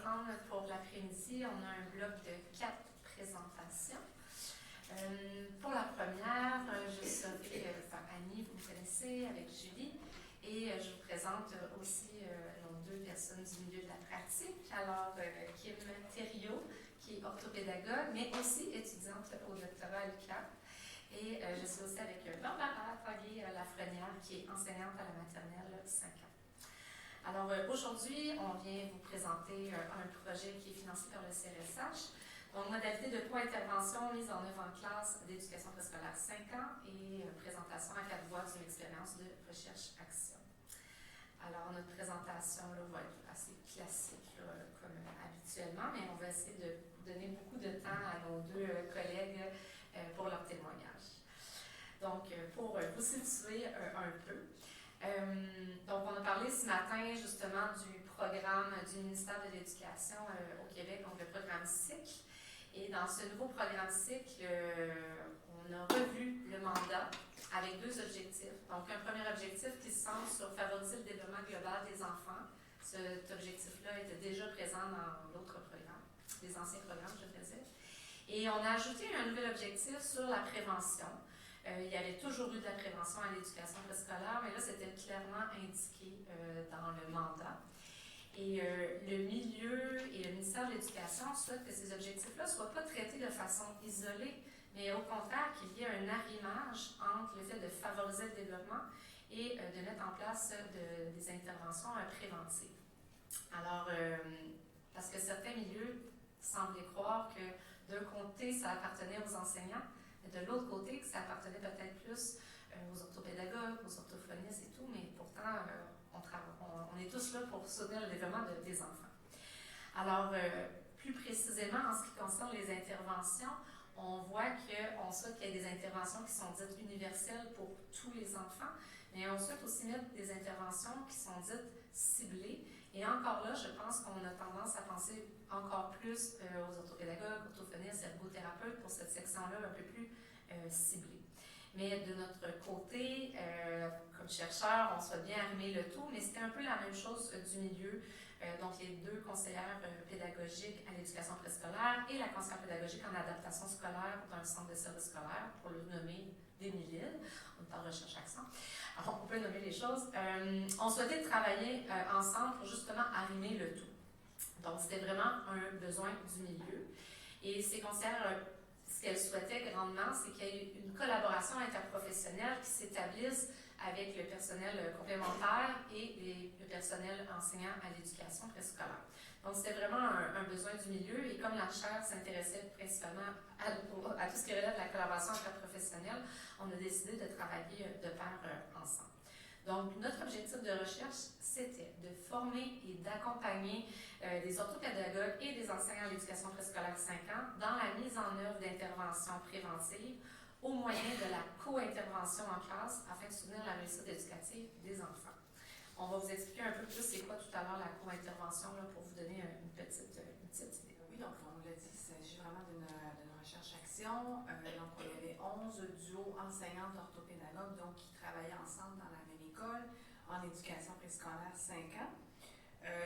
prendre pour l'après-midi, on a un bloc de 4 présentations. Pour la première, je serai Annie, vous me connaissez, avec Julie, et je vous présente aussi deux personnes du milieu de la pratique. Alors, Kim Thériault, qui est orthopédagogue, mais aussi étudiante au doctorat à l'UQAM. Et je suis aussi avec Barbara Tanguay-Lafrenière, qui est enseignante à la maternelle 5 ans. Alors, aujourd'hui, on vient vous présenter un projet qui est financé par le CRSH. Donc, modalité de co-intervention mise en œuvre en classe d'éducation préscolaire 5 ans et présentation à 4 voix d'une expérience de recherche-action. Alors, notre présentation là, va être assez classique, là, comme habituellement, mais on va essayer de donner beaucoup de temps à nos 2 collègues pour leur témoignage. Donc, pour vous situer un peu, donc, on a parlé ce matin justement du programme du ministère de l'Éducation au Québec, donc le programme Cycle. Et dans ce nouveau programme Cycle, on a revu le mandat avec 2 objectifs. Donc, un premier objectif qui se centre sur favoriser le développement global des enfants. Cet objectif-là était déjà présent dans l'autre programme, les anciens programmes, je devrais dire. Et on a ajouté un nouvel objectif sur la prévention. Il y avait toujours eu de la prévention à l'éducation préscolaire, mais là, c'était clairement indiqué dans le mandat. Et le milieu et le ministère de l'Éducation souhaitent que ces objectifs-là ne soient pas traités de façon isolée, mais au contraire qu'il y ait un arrimage entre le fait de favoriser le développement et de mettre en place des interventions préventives. Alors, parce que certains milieux semblaient croire que d'un côté, ça appartenait aux enseignants, mais de l'autre côté, que ça appartenait peut-être plus aux orthopédagogues, aux orthophonistes et tout, mais pourtant, on est tous là pour soutenir le développement des enfants. Alors, plus précisément, en ce qui concerne les interventions, on voit qu'on souhaite qu'il y ait des interventions qui sont dites universelles pour tous les enfants, mais on souhaite aussi mettre des interventions qui sont dites ciblées. Et encore là, je pense qu'on a tendance à penser encore plus aux orthopédagogues, orthophonistes, ergothérapeutes pour cette section-là un peu plus ciblée. Mais de notre côté, comme chercheurs, on souhaite bien arrimer le tout, mais c'était un peu la même chose du milieu. Donc, les 2 conseillères pédagogiques à l'éducation préscolaire et la conseillère pédagogique en adaptation scolaire dans le centre de service scolaire, pour le nommer d'Émilie. On est en recherche-action. Alors, on peut nommer les choses. On souhaitait travailler ensemble pour justement arrimer le tout. Donc, c'était vraiment un besoin du milieu. Et ces conseillères, ce qu'elles souhaitaient grandement, c'est qu'il y ait une collaboration interprofessionnelle qui s'établisse avec le personnel complémentaire et le personnel enseignant à l'éducation préscolaire. Donc, c'était vraiment un besoin du milieu et comme la chaire s'intéressait principalement à tout ce qui relève de la collaboration interprofessionnelle, on a décidé de travailler de pair ensemble. Donc, notre objectif de recherche, c'était de former et d'accompagner des orthopédagogues et des enseignants à l'éducation préscolaire 5 ans dans la mise en œuvre d'interventions préventives au moyen de la co-intervention en classe afin de soutenir la réussite éducative des enfants. On va vous expliquer un peu plus c'est quoi tout à l'heure la co-intervention là, pour vous donner une petite idée. Oui, donc on l'a dit, il s'agit vraiment d'une recherche-action. Donc il y avait 11 duos enseignantes orthopédagogues donc, qui travaillaient ensemble dans la même école en éducation préscolaire 5 ans.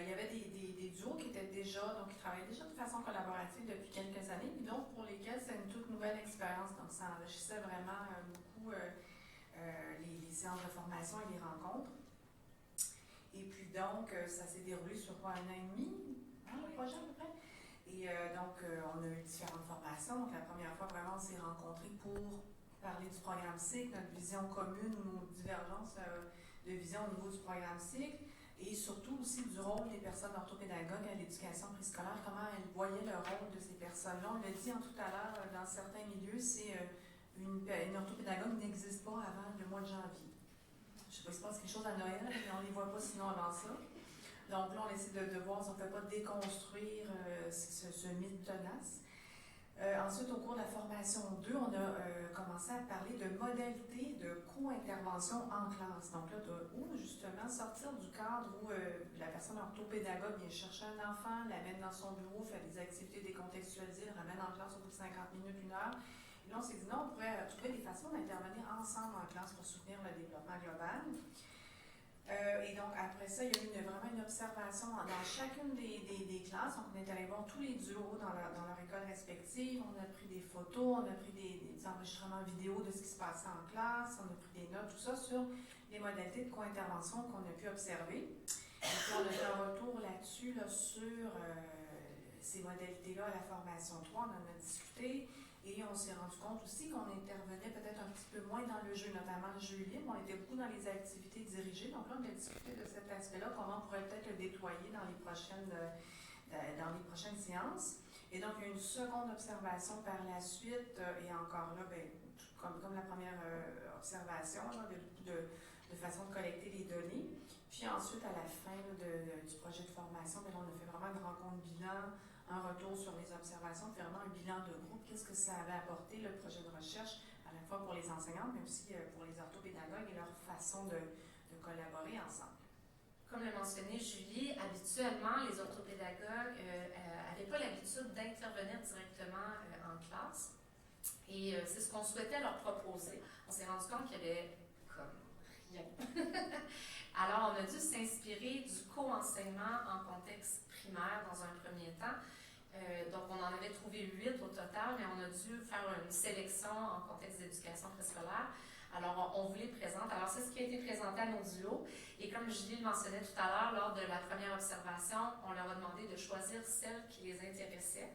Il y avait des duos qui étaient déjà, donc qui travaillaient déjà de façon collaborative depuis quelques années, puis donc pour lesquels c'est une toute nouvelle expérience. Donc ça enrichissait vraiment beaucoup les séances de formation et les rencontres. Et puis donc, ça s'est déroulé sur 1 an et demi, le projet à peu près. Et donc, on a eu différentes formations. Donc, la première fois, vraiment, on s'est rencontrés pour parler du programme Cycle, notre vision commune ou nos divergences de vision au niveau du programme Cycle. Et surtout aussi du rôle des personnes orthopédagogues à l'éducation préscolaire, comment elles voyaient le rôle de ces personnes-là. On l'a dit tout à l'heure, dans certains milieux, c'est une orthopédagogue n'existe pas avant le mois de janvier. Je ne sais pas s'il se passe quelque chose à Noël, mais on ne les voit pas sinon avant ça. Donc là, on essaie de voir si on ne peut pas déconstruire ce mythe tenace. Ensuite, au cours de la formation 2, on a commencé à parler de modalités de co-intervention en classe. Donc là, où justement sortir du cadre où la personne orthopédagogue vient chercher un enfant, l'amène dans son bureau, fait des activités décontextualisées, le ramène en classe au bout de 50 minutes, 1 heure. Et là, on s'est dit non, on pourrait trouver des façons d'intervenir ensemble en classe pour soutenir le développement global. Et donc, après ça, il y a eu vraiment une observation dans chacune des classes. Donc, on est allé voir tous les duos dans leur école respective. On a pris des photos, on a pris des enregistrements vidéo de ce qui se passait en classe, on a pris des notes, tout ça sur les modalités de co-intervention qu'on a pu observer. Et puis, on a fait un retour là-dessus, sur ces modalités-là à la formation 3. On en a discuté. Et on s'est rendu compte aussi qu'on intervenait peut-être un petit peu moins dans le jeu, notamment le jeu libre. On était beaucoup dans les activités dirigées. Donc là, on a discuté de cet aspect-là, comment on pourrait peut-être le déployer dans les prochaines séances. Et donc, il y a une seconde observation par la suite, et encore là, comme la première observation, là, de façon de collecter les données. Puis ensuite, à la fin du projet de formation, on a fait vraiment une rencontre bilan, un retour sur les observations, vraiment un bilan de groupe, qu'est-ce que ça avait apporté, le projet de recherche, à la fois pour les enseignantes, mais aussi pour les orthopédagogues et leur façon de collaborer ensemble. Comme l'a mentionné Julie, habituellement, les orthopédagogues n'avaient pas l'habitude d'intervenir directement en classe. Et c'est ce qu'on souhaitait leur proposer. On s'est rendu compte qu'il y avait comme rien. Alors, on a dû s'inspirer du co-enseignement en contexte primaire dans un premier temps. Donc, on en avait trouvé 8 au total, mais on a dû faire une sélection en contexte d'éducation préscolaire. Alors, on vous les présente. Alors, c'est ce qui a été présenté à nos duos. Et comme Julie le mentionnait tout à l'heure, lors de la première observation, on leur a demandé de choisir celle qui les intéressait.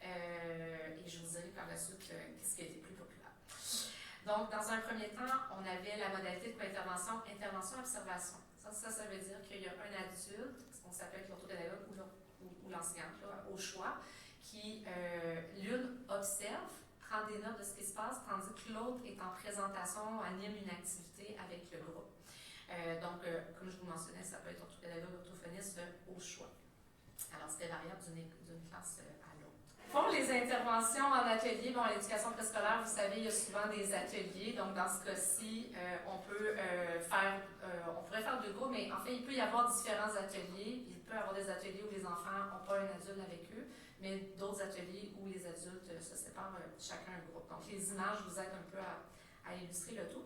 Et je vous dirai par la suite qu'est-ce qui a été plus populaire. Donc, dans un premier temps, on avait la modalité de co-intervention, intervention-observation. Ça veut dire qu'il y a un adulte, ce qu'on s'appelle l'orthopédagogue ou l'enseignante, au choix, qui, l'une, observe, prend des notes de ce qui se passe, tandis que l'autre est en présentation, anime une activité avec le groupe. Donc, comme je vous mentionnais, ça peut être orthopédagogue, orthophoniste au choix. Alors, c'était variable d'une classe à l'autre. Pour les interventions en atelier, bon, l'éducation préscolaire, vous savez, il y a souvent des ateliers. Donc, dans ce cas-ci, on pourrait faire 2 groupes, mais en fait, il peut y avoir différents ateliers. Il peut y avoir des ateliers où les enfants n'ont pas un adulte avec eux, mais d'autres ateliers où les adultes se séparent chacun un groupe. Donc, les images vous aident un peu à illustrer le tout.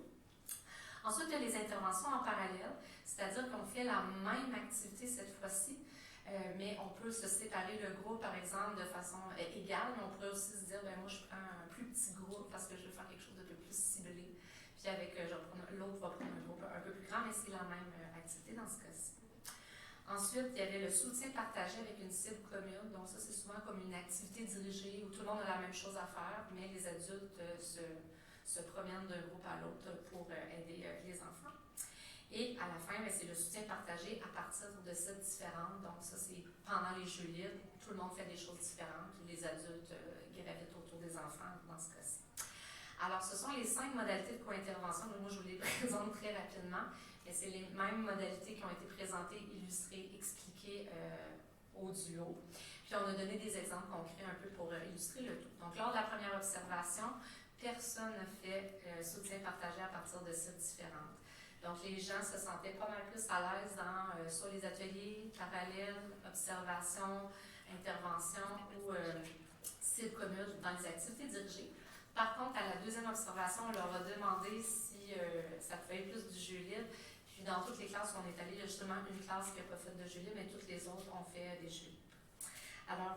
Ensuite, il y a les interventions en parallèle, c'est-à-dire qu'on fait la même activité cette fois-ci, mais on peut se séparer le groupe, par exemple, de façon égale, mais on pourrait aussi se dire, moi, je prends un plus petit groupe parce que je veux faire quelque chose de plus ciblé, puis avec l'autre va prendre un groupe un peu plus grand, mais c'est la même activité dans ce cas-ci. Ensuite, il y avait le soutien partagé avec une cible commune. Donc ça, c'est souvent comme une activité dirigée où tout le monde a la même chose à faire, mais les adultes se promènent d'un groupe à l'autre pour aider les enfants. Et à la fin, c'est le soutien partagé à partir de cibles différentes. Donc ça, c'est pendant les jeux libres, tout le monde fait des choses différentes, puis les adultes gravitent autour des enfants dans ce cas-ci. Alors, ce sont les 5 modalités de co-intervention. Moi, je vous les présente très rapidement. Et c'est les mêmes modalités qui ont été présentées, illustrées, expliquées au duo. Puis, on a donné des exemples concrets un peu pour illustrer le tout. Donc, lors de la première observation, personne n'a fait soutien partagé à partir de cibles différentes. Donc, les gens se sentaient pas mal plus à l'aise dans soit les ateliers, parallèles, observation, intervention ou cibles communes dans les activités dirigées. Par contre, à la deuxième observation, on leur a demandé si ça pouvait être plus du jeu libre. Puis dans toutes les classes où on est allé, il y a justement une classe qui n'a pas fait de jeu libre, mais toutes les autres ont fait des jeux libres. Alors,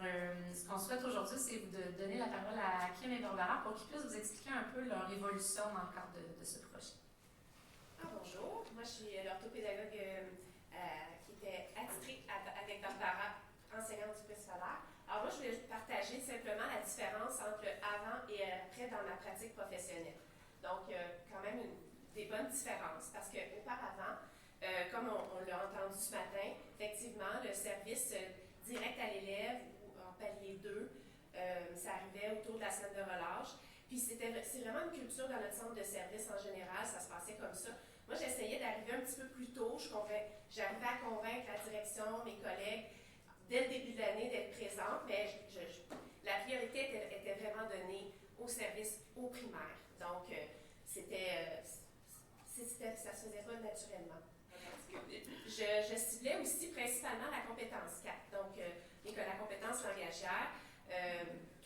ce qu'on souhaite aujourd'hui, c'est de donner la parole à Kim et Barbara pour qu'ils puissent vous expliquer un peu leur évolution dans le cadre de ce projet. Bonjour, moi je suis l'orthopédagogue qui était attitrée avec Barbara, enseignante du préscolaire. Alors moi, je voulais partager simplement la différence entre le avant et après dans ma pratique professionnelle. Donc, quand même des bonnes différences parce qu'auparavant, comme on l'a entendu ce matin, effectivement, le service direct à l'élève ou en palier 2, ça arrivait autour de la semaine de relâche. Puis c'est vraiment une culture dans notre centre de service en général, ça se passait comme ça. Moi, j'essayais d'arriver un petit peu plus tôt. J'arrivais à convaincre la direction, mes collègues, dès le début de l'année, d'être présente, mais la priorité était vraiment donnée au service, au primaire. Donc, ça se faisait pas naturellement. Je ciblais aussi principalement la compétence 4, donc la compétence langagière.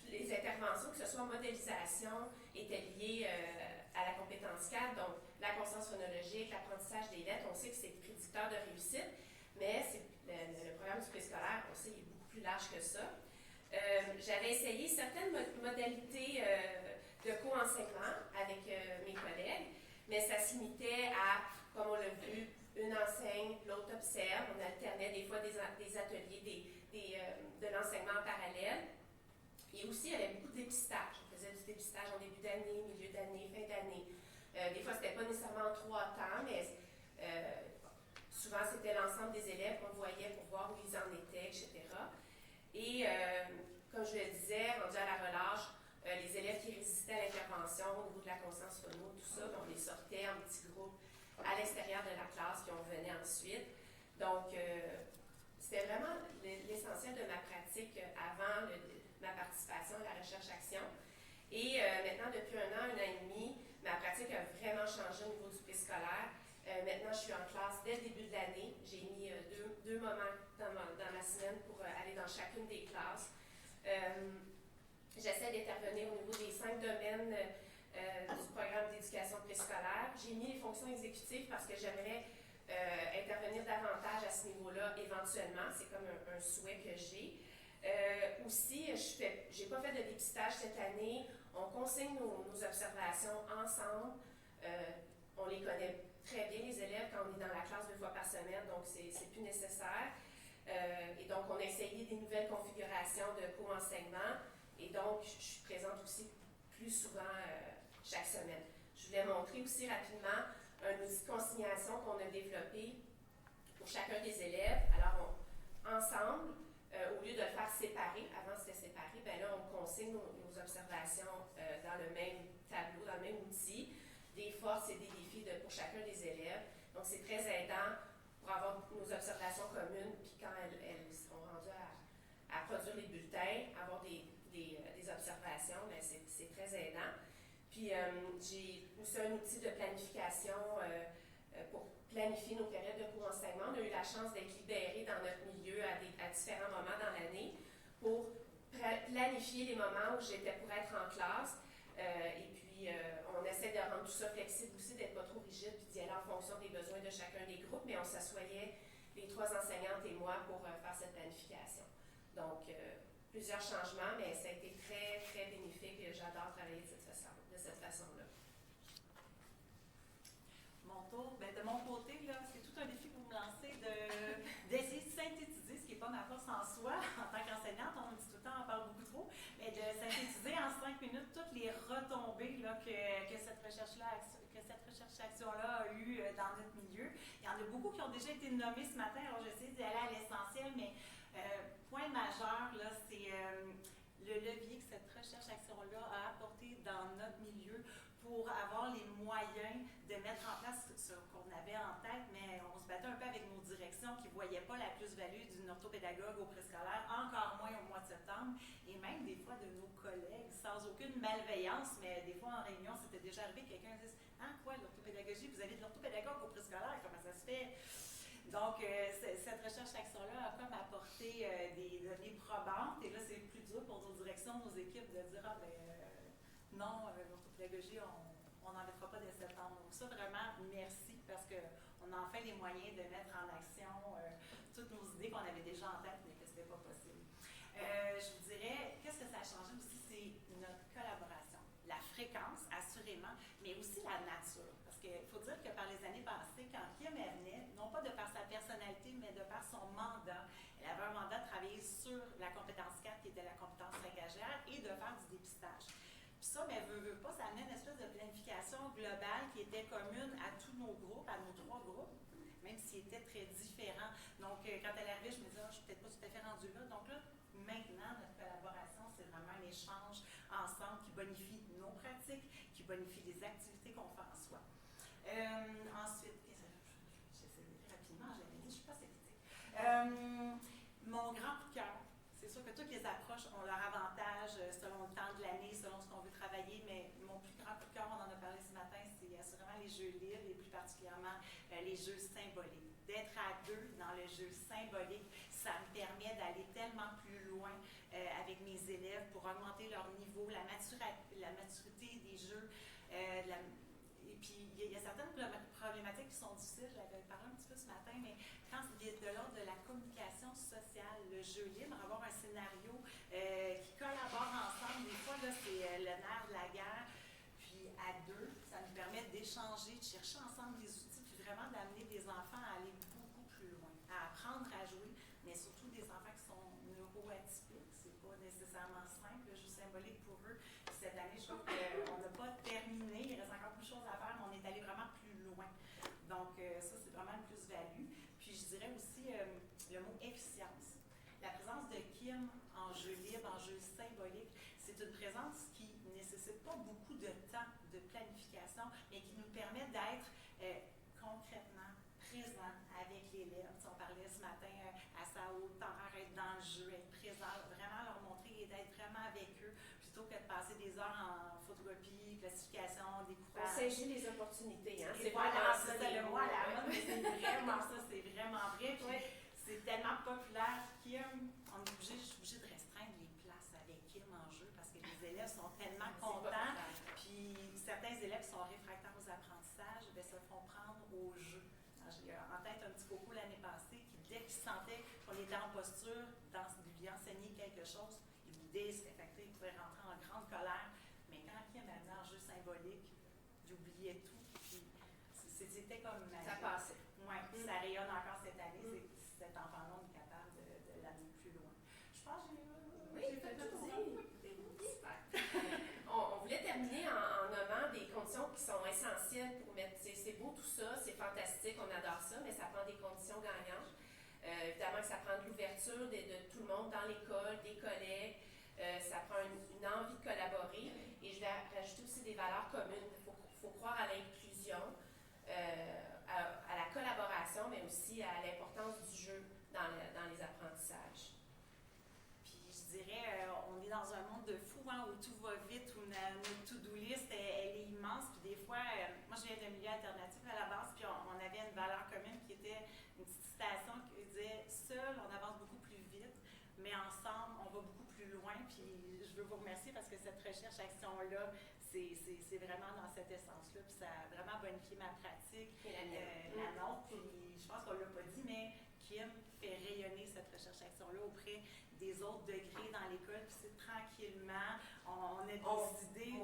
Les interventions, que ce soit modélisation, étaient liées à la compétence 4. Donc, la conscience phonologique, l'apprentissage des lettres, on sait que c'est prédicteur de réussite, mais le programme du préscolaire, on sait, il est beaucoup plus large que ça. J'avais essayé certaines modalités de co-enseignement avec mes collègues, mais ça se limitait à, comme on l'a vu, une enseigne, l'autre observe. On alternait des fois des ateliers, de l'enseignement en parallèle. Et aussi, il y avait beaucoup de dépistage. On faisait du dépistage en début d'année, milieu d'année, fin d'année. Des fois, ce n'était pas nécessairement en 3 temps, mais souvent, c'était l'ensemble des élèves qu'on voyait pour voir où ils en étaient, etc. Et comme je le disais, rendu à la relâche, les élèves qui résistaient à l'intervention au niveau de la conscience phono, tout ça, on les sortait en petits groupes à l'extérieur de la classe, puis on venait ensuite. Donc, c'était vraiment l'essentiel de ma pratique avant ma participation à la recherche-action. Et maintenant, depuis 1 an et demi, ma pratique a vraiment changé au niveau du préscolaire. Maintenant, je suis en classe dès le début de l'année. J'ai mis deux moments dans ma semaine pour aller dans chacune des classes. J'essaie d'intervenir au niveau des 5 domaines du programme d'éducation préscolaire. J'ai mis les fonctions exécutives parce que j'aimerais intervenir davantage à ce niveau-là éventuellement. C'est comme un souhait que j'ai. Aussi, je n'ai pas fait de dépistage cette année. On consigne nos observations ensemble. On les connaît très bien, les élèves, quand on est dans la classe 2 fois par semaine, donc c'est plus nécessaire. Et donc, on a essayé des nouvelles configurations de co-enseignement. Et donc, je suis présente aussi plus souvent chaque semaine. Je voulais montrer aussi rapidement un outil de consignation qu'on a développé pour chacun des élèves. Alors, ensemble, au lieu de le faire séparé, avant c'était séparé, bien là, on consigne nos observations dans le même tableau, dans le même outil, des forces et des défis pour chacun des élèves. Donc, c'est très aidant pour avoir nos observations communes, puis quand elles sont rendues à produire les bulletins, avoir des observations, bien, c'est très aidant. Puis, j'ai aussi un outil de planification pour planifier nos périodes de co-enseignement. On a eu la chance d'être libérés dans notre milieu à différents moments dans l'année pour planifier les moments où j'étais pour être en classe. Et puis, on essaie de rendre tout ça flexible aussi, d'être pas trop rigide, puis d'y aller en fonction des besoins de chacun des groupes, mais on s'assoyait, les 3 enseignantes et moi, pour faire cette planification. Donc, plusieurs changements, mais ça a été très, très bénéfique. J'adore travailler de cette façon-là. Mon tour, de mon côté, là, c'est tout un défi pour me lancer d'essayer de synthétiser, ce qui n'est pas ma force en soi, en tant qu'enseignante, on me dit tout le temps, on parle beaucoup trop, mais de synthétiser en 5 minutes toutes les retombées là, que cette recherche-action-là a eues dans notre milieu. Il y en a beaucoup qui ont déjà été nommés ce matin, alors j'essaie d'y aller à l'essentiel, mais point majeur, là, c'est le levier que cette recherche-action-là a apporté dans notre milieu pour avoir les moyens de mettre en place ce qu'on avait en tête, mais on se battait un peu avec nos directions qui ne voyaient pas la plus-value d'une orthopédagogue au préscolaire, encore moins au mois de septembre, et même des fois de nos collègues, sans aucune malveillance, mais des fois en réunion, c'était déjà arrivé que quelqu'un dise « Ah, quoi, l'orthopédagogie, vous avez de l'orthopédagogue au préscolaire, comment ça se fait? » Donc, cette recherche-action-là a comme apporté des données probantes, et là, c'est plus dur pour nos directions, nos équipes, de dire « Ah, non, l'orthopédagogie, on n'en mettra pas dès septembre. » Donc ça, vraiment, merci, parce qu'on a enfin les moyens de mettre en action toutes nos idées qu'on avait déjà en tête, mais que ce n'était pas possible. Je vous dirais, qu'est-ce que ça a changé aussi, c'est notre collaboration. La fréquence, assurément, mais aussi la nature. Parce qu'il faut dire que par les années passées, quand Kim venait, non pas de par sa personnalité, mais de par son mandat, elle avait un mandat de travailler sur la compétence 4, qui était la compétence langagière, et de faire du dépistage. Puis ça, mais veut pas, ça amenait une espèce de planification globale qui était commune à tous nos groupes, à nos 3 groupes, même s'ils étaient très différents. Donc, quand elle arrivait, je me disais, je ne suis peut-être pas tout à fait rendue là. Donc là, maintenant, notre collaboration, c'est vraiment un échange ensemble qui bonifie nos pratiques, qui bonifie les activités qu'on fait en soi. Ensuite, j'essaie de dire rapidement, j'avais dit, je ne suis pas sceptique. Mon grand coup de cœur, c'est sûr que toutes les approches ont leur avantage selon le temps de l'année, selon ce qu'on veut travailler, mais mon plus grand coup de cœur, on en a parlé ce matin, c'est assurément les jeux libres et plus particulièrement les jeux symboliques. D'être à 2 dans le jeu symbolique, ça me permet d'aller tellement plus loin avec mes élèves pour augmenter leur niveau, la maturité des jeux, et puis il y a certaines problématiques qui sont difficiles, j'avais parlé un petit peu ce matin, mais quand c'est de l'ordre de la communication sociale, le jeu libre, avoir un scénario qui collabore ensemble, des fois, là, c'est le nerf de la guerre, puis à deux, ça nous permet d'échanger, de chercher ensemble des outils, puis vraiment d'amener des enfants à aller beaucoup plus loin, à apprendre à jouer, mais surtout des enfants qui sont neuroatypiques, c'est pas nécessairement simple, le jeu symbolique pour eux. Puis cette année, je trouve qu'on n'a pas terminé, il reste encore plus de choses à faire, mais on est allé vraiment plus loin. Donc ça, c'est vraiment une plus-value. Puis je dirais aussi le mot efficience. La présence de Kim en jeu libre, en jeu symbolique, c'est une présence qui ne nécessite pas beaucoup de temps de planification, mais qui nous permet d'être concrètement présent avec l'élève. On parlait ce matin à sa hauteur, être dans le jeu, être présent, vraiment leur montrer et d'être vraiment avec eux, plutôt que de passer des heures en photocopie, classification, découpage. On saisit les opportunités, hein? C'est voilà, ça, c'est le mot à la mode, mais c'est vraiment ça, c'est vraiment vrai. Puis Oui. c'est tellement populaire je suis obligée de restreindre les places avec Kim en jeu parce que les élèves sont tellement contents. Puis certains élèves qui sont réfractaires aux apprentissages, bien, se font prendre au jeu. Alors, j'ai en tête un petit coco l'année passée qui, dès qu'il sentait qu'on était en posture, lui enseigner quelque chose, il vous désaffectait, il pouvait rentrer en grande colère. Mais quand Kim m'a amené en jeu symbolique, il oubliait tout. Puis c'était comme magique. Ça passait. Oui, ça rayonne encore cette année. Cet enfant-là, on est capable de l'amener plus loin. Je pense que j'ai fait le tour. On voulait terminer en nommant des conditions qui sont essentielles pour mettre. C'est beau tout ça, c'est fantastique, on adore ça, mais ça prend des conditions gagnantes. Évidemment que ça prend de l'ouverture de tout le monde dans l'école, des collègues. Ça prend une envie de collaborer. Et je vais rajouter aussi des valeurs communes. Il faut croire à l'inclusion, à la collaboration, mais aussi à l'importance du jeu dans les apprentissages. Puis je dirais, on est dans un monde de fou, hein, où tout va vite, où notre to-do list, elle est immense. Puis des fois, moi je viens d'un milieu alternatif à la base, puis on avait une valeur commune qui était une petite citation qui disait « Seul, on avance beaucoup plus vite, mais ensemble, on va beaucoup plus loin. » Puis je veux vous remercier parce que cette recherche-action-là, c'est vraiment dans cette essence-là. Puis ça a vraiment bonifié ma pratique, la nôtre. Puis je pense qu'on ne l'a pas dit, mais Kim fait rayonner cette recherche-action-là auprès des autres degrés dans l'école. Puis c'est tranquillement, on a des idées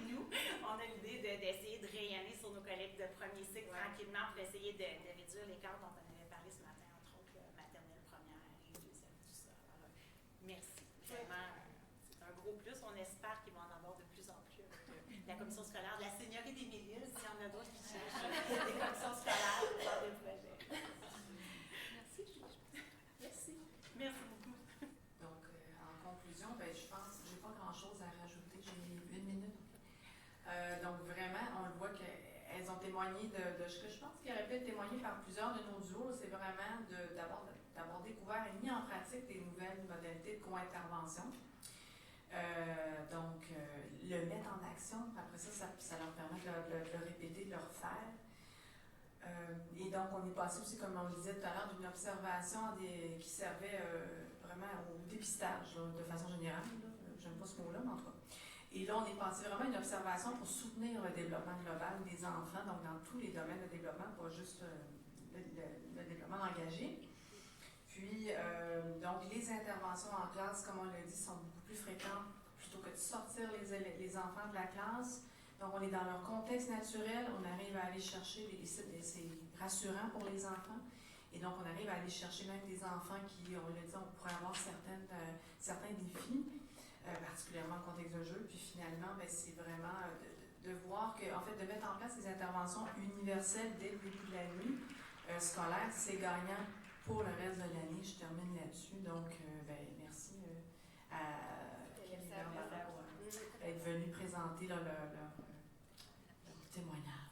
Nous, on a l'idée d'essayer de rayonner sur nos collègues de premier cycle tranquillement pour essayer de réduire l'écart dont on avait parlé ce matin, entre autres, maternelle, première et deuxième, tout ça. Alors, merci. Vraiment, c'est un gros plus. On espère qu'il va en avoir de plus en plus avec la commission scolaire, de la seigneurie des Mélisses, s'il y en a d'autres qui cherchent des commissions scolaires pour faire des projets. Merci. Merci beaucoup. Donc, en conclusion, je pense que je n'ai pas grand-chose à rajouter. J'ai 1 minute. Donc, vraiment, on le voit qu'elles ont témoigné de ce que je pense qu'il aurait pu être témoigné par plusieurs de nos duos. C'est vraiment d'avoir découvert et mis en pratique des nouvelles modalités de co-intervention. Donc, le mettre en action, après ça leur permet de le répéter, de le refaire. Et donc, on est passé aussi, comme on le disait tout à l'heure, d'une observation qui servait vraiment au dépistage, là, de façon générale. J'aime pas ce mot-là, mais en tout cas. Et là, on est passé vraiment à une observation pour soutenir le développement global des enfants, donc dans tous les domaines de développement, pas juste le développement engagé. Puis, donc, les interventions en classe, comme on l'a dit, sont beaucoup plus fréquentes plutôt que de sortir les enfants de la classe. Donc, on est dans leur contexte naturel, on arrive à aller chercher, c'est rassurant pour les enfants. Et donc, on arrive à aller chercher même des enfants qui, on l'a dit, on pourrait avoir certains défis, particulièrement en contexte de jeu. Puis finalement, c'est vraiment de voir que, en fait, de mettre en place des interventions universelles dès le début de l'année scolaire, c'est gagnant pour le reste de l'année. Je termine là-dessus. Donc, merci à Kim et Barbara pour être venus présenter leur témoignage.